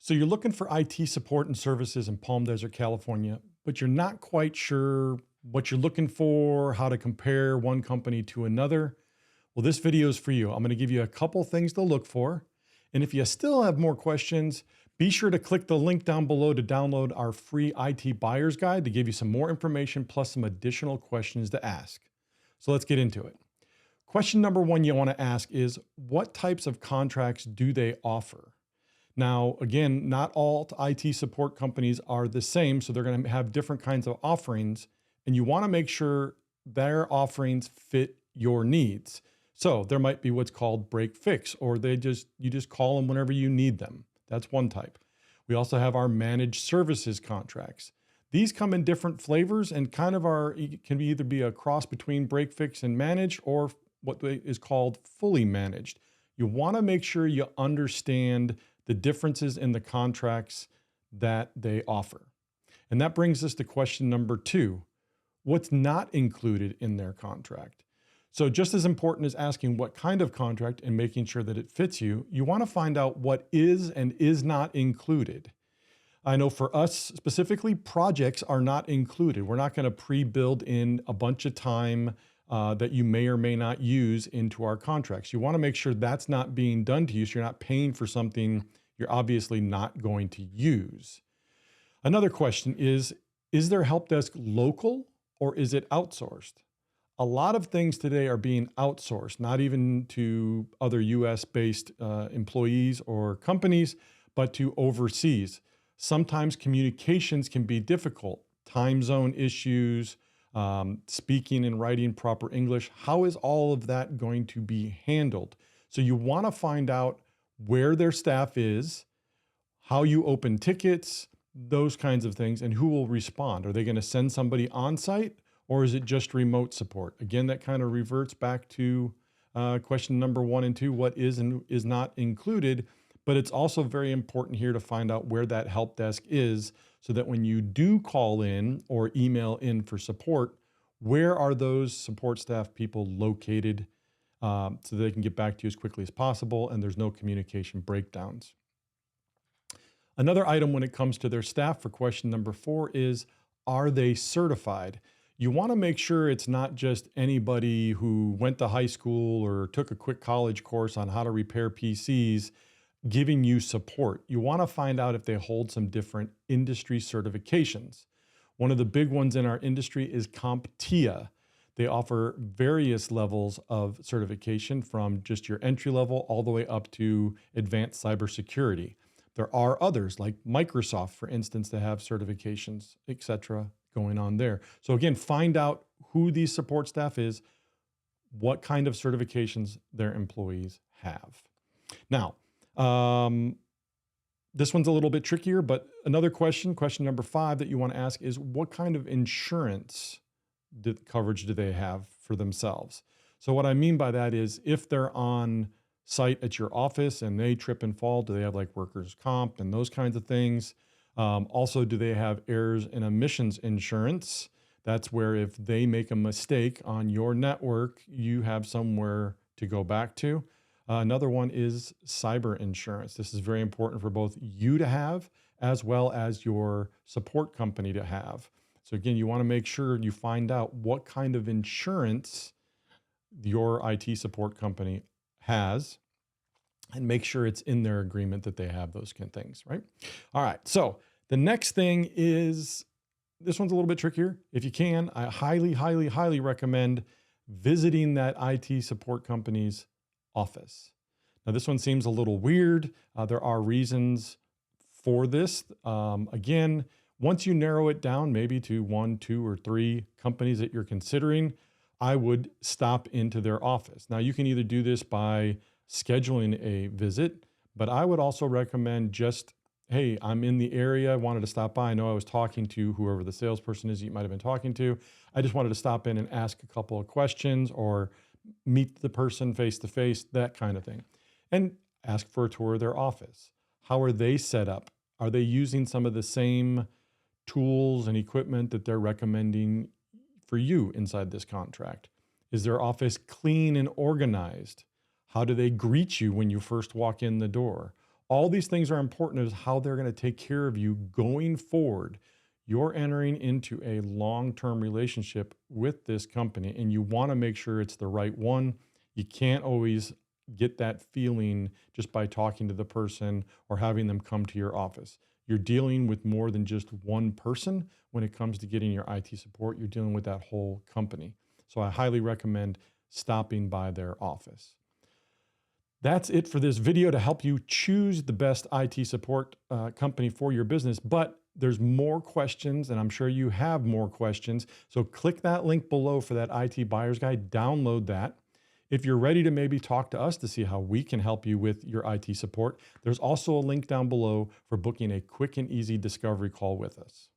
So you're looking for IT support and services in Palm Desert, California, but you're not quite sure what you're looking for, how to compare one company to another. Well, this video is for you. I'm going to give you a couple things to look for. And if you still have more questions, be sure to click the link down below to download our free IT buyer's guide to give you some more information plus some additional questions to ask. So let's get into it. Question number one you want to ask is, what types of contracts do they offer? Now, again, not all IT support companies are the same, so they're going to have different kinds of offerings, and you want to make sure their offerings fit your needs. So there might be what's called break fix, or you just call them whenever you need them. That's one type. We also have our managed services contracts. These come in different flavors and kind of can either be a cross between break fix and managed, or what is called fully managed. You want to make sure you understand the differences in the contracts that they offer. And that brings us to question number two. What's not included in their contract? So just as important as asking what kind of contract and making sure that it fits you, you want to find out what is and is not included. I know for us specifically, projects are not included. We're not going to pre-build in a bunch of time that you may or may not use into our contracts. You want to make sure that's not being done to you, so you're not paying for something you're obviously not going to use. Another question is their help desk local or is it outsourced? A lot of things today are being outsourced, not even to other US-based employees or companies, but to overseas. Sometimes communications can be difficult, time zone issues, speaking and writing proper English. How is all of that going to be handled? So you want to find out where their staff is, how you open tickets, those kinds of things, and who will respond. Are they going to send somebody on site, or is it just remote support? Again, that kind of reverts back to question number one and two, what is and is not included. But it's also very important here to find out where that help desk is, so that when you do call in or email in for support, where are those support staff people located, so they can get back to you as quickly as possible and there's no communication breakdowns. Another item when it comes to their staff for question number four is, are they certified? You want to make sure it's not just anybody who went to high school or took a quick college course on how to repair PCs giving you support. You want to find out if they hold some different industry certifications. One of the big ones in our industry is CompTIA. They offer various levels of certification from just your entry level all the way up to advanced cybersecurity. There are others like Microsoft, for instance, that have certifications, etc., going on there. So again, find out who the support staff is, what kind of certifications their employees have. Now, this one's a little bit trickier, but another question number five that you want to ask is, what kind of insurance coverage do they have for themselves? So what I mean by that is, if they're on site at your office and they trip and fall, do they have like workers' comp and those kinds of things? Also, do they have errors and omissions insurance? That's where if they make a mistake on your network, you have somewhere to go back to. Another one is cyber insurance. This is very important for both you to have as well as your support company to have. So again, you want to make sure you find out what kind of insurance your IT support company has and make sure it's in their agreement that they have those kind of things, right? All right, so the next thing is, this one's a little bit trickier. If you can, I highly, highly, highly recommend visiting that IT support company's office. Now, this one seems a little weird. There are reasons for this. Again, once you narrow it down, maybe to 1, 2, or 3 companies that you're considering, I would stop into their office. Now, you can either do this by scheduling a visit, but I would also recommend just, hey, I'm in the area, I wanted to stop by. I know I was talking to whoever the salesperson is you might have been talking to. I just wanted to stop in and ask a couple of questions or meet the person face to face, that kind of thing. And ask for a tour of their office. How are they set up? Are they using some of the same tools and equipment that they're recommending for you inside this contract? Is their office clean and organized? How do they greet you when you first walk in the door? All these things are important as how they're going to take care of you going forward. You're entering into a long-term relationship with this company, and you want to make sure it's the right one. You can't always get that feeling just by talking to the person or having them come to your office. You're dealing with more than just one person when it comes to getting your IT support. You're dealing with that whole company. So I highly recommend stopping by their office. That's it for this video to help you choose the best IT support company for your business. But there's more questions, and I'm sure you have more questions. So click that link below for that IT buyer's guide. Download that. If you're ready to maybe talk to us to see how we can help you with your IT support, there's also a link down below for booking a quick and easy discovery call with us.